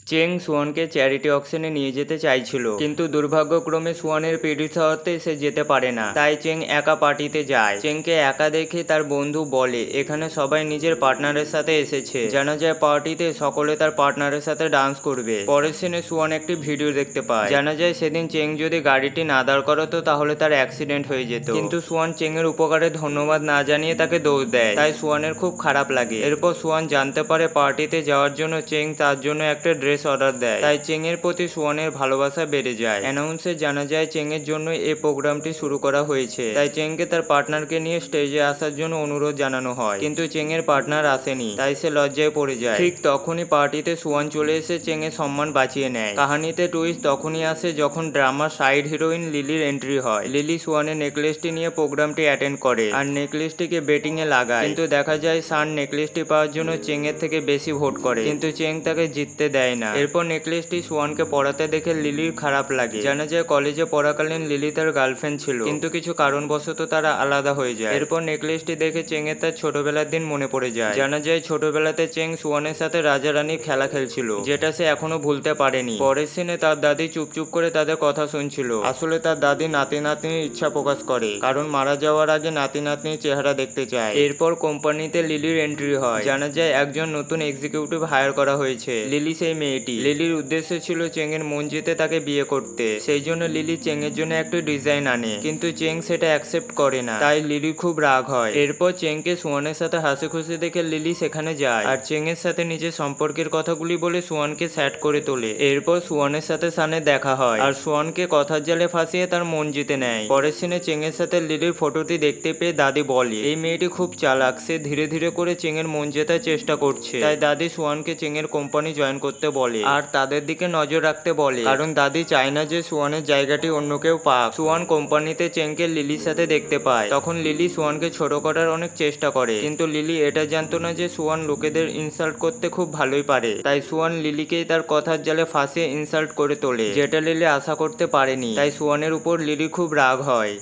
চেং সুয়ানকে চ্যারিটি অকশনে নিয়ে যেতে চাইছিল, কিন্তু দুর্ভাগ্যক্রমে সুয়ানের পিরিয়ড হওয়াতে সে যেতে পারে না। তাই চেং একা পার্টিতে যায়। চেংকে একা দেখে তার বন্ধু বলে এখানে সবাই নিজের পার্টনারের সাথে এসেছে। জানা যায় পার্টিতে সকলে তার পার্টনারের সাথে ডান্স করবে। পরের সিনে সুয়ান একটি ভিডিও দেখতে পায়। জানা যায় সেদিন চেং যদি গাড়িটি না দাঁড় করাতো তাহলে তার অ্যাক্সিডেন্ট হয়ে যেত, কিন্তু সুয়ান চেং এর উপকারে ধন্যবাদ না জানিয়ে তাকে দোষ দেয়। তাই সুয়ানের খুব খারাপ লাগে। এরপর সুয়ান জানতে পারে পার্টিতে যাওয়ার জন্য চেং তার জন্য একটা ড্রেস অর্ডার দেয়। তাই চেং এর প্রতি সুয়ানের ভালোবাসা বেড়ে যায়। অ্যানাউন্সে জানা যায় চেং এর জন্য এই প্রোগ্রামটি শুরু করা হয়েছে। তাই চেংকে তার পার্টনারকে নিয়ে স্টেজে আসার জন্য অনুরোধ জানানো হয়, কিন্তু চেং এর পার্টনার আসেনি। তাই সে লজ্জায় পড়ে যায়। ঠিক তখনই পার্টিতে সুয়ান চলে এসে চেং এর সম্মান বাঁচিয়ে নেয়। কাহিনীতে টুইস্ট তখনই আসে যখন ড্রামার সাইড হিরোইন লিলির এন্ট্রি হয়। লিলি সুয়ানের নেকলেসটি নিয়ে প্রোগ্রামটি অ্যাটেন্ড করে আর নেকলেসটিকে বেটিং এ লাগায়, কিন্তু দেখা যায় সান নেকলেসটি পাওয়ার জন্য চেং এর থেকে বেশি ভোট করে, কিন্তু চেং তাকে জিততে দেয় না। এরপর নেকলেসটি সুয়ানকে পড়াতে দেখে লিলির খারাপ লাগে। জানা যায় কলেজে পড়াকালীন লিলি তার গার্লফ্রেন্ড ছিল, কিন্তু কিছু কারণবশত তারা আলাদা হয়ে যায়। এরপর নেকলেসটি দেখে চেং এর তার ছোটবেলার দিন মনে পড়ে যায়। জানা যায় ছোটবেলাতে চেং সুয়ানের সাথে রাজা রানীর খেলা খেলছিল, যেটা সে এখনো ভুলতে পারেনি। পরের সিনে তার দাদি চুপচুপ করে তাদের কথা শুনছিল। আসলে তার দাদি নাতি নাতনির ইচ্ছা প্রকাশ করে, কারণ মারা যাওয়ার আগে নাতি নাতনির চেহারা দেখতে চায়। এরপর কোম্পানিতে লিলির এন্ট্রি হয়। জানা যায় একজন নতুন এক্সিকিউটিভ হায়ার করা হয়েছে। লিলি সেই মেয়েটি। লিলির উদ্দেশ্য ছিল চেং এর মন জিতে তাকে বিয়ে করতে। সেই জন্য লিলি চেং এর জন্য একটা ডিজাইন আনে, কিন্তু চেং সেটা অ্যাকসেপ্ট করে না। তাই লিলি খুব রাগ হয়। এরপর চেংকে সুয়ানের সাথে হাসি খুশি দেখে লিলি সেখানে যায় আর চেং এর সাথে নিজের সম্পর্কের কথাগুলি বলে সুয়ানকে স্যাড করে তোলে। এরপর সুয়ানের সাথে সানের দেখা হয় আর সুয়ানকে কথার জালে ফাঁসিয়ে তার মন জিতে নেয়। পরের সিনে চেং এর সাথে লিলির ফটোটি দেখতে পেয়ে দাদি বলে এই মেয়েটি খুব চালাক, সে ধীরে ধীরে করে চেং এর মন জেতার চেষ্টা করছে। তাই দাদি সুয়ানকে চেং এর কোম্পানি জয়েন করতে বলে আর তাদের দিকে নজর রাখতে বলে, কারণ দাদি চায় না যে সুয়ানের জায়গাটি অন্য কেউ পাক। সুয়ান কোম্পানিতে চেংকে লিলির সাথে দেখতে পায়। তখন লিলি সুয়ানকে ছোট করার অনেক চেষ্টা করে, কিন্তু লিলি এটা জানতো না যে সুয়ান লোকেদের ইনসাল্ট করতে খুব ভালোই পারে। তাই সুয়ান লিলিকেই তার কথার জালে ফাঁসিয়ে ইনসাল্ট করে তোলে, যেটা লিলি আশা করতে পারেনি। তাই সুয়ানের উপর লিলি খুব রাগ হয়।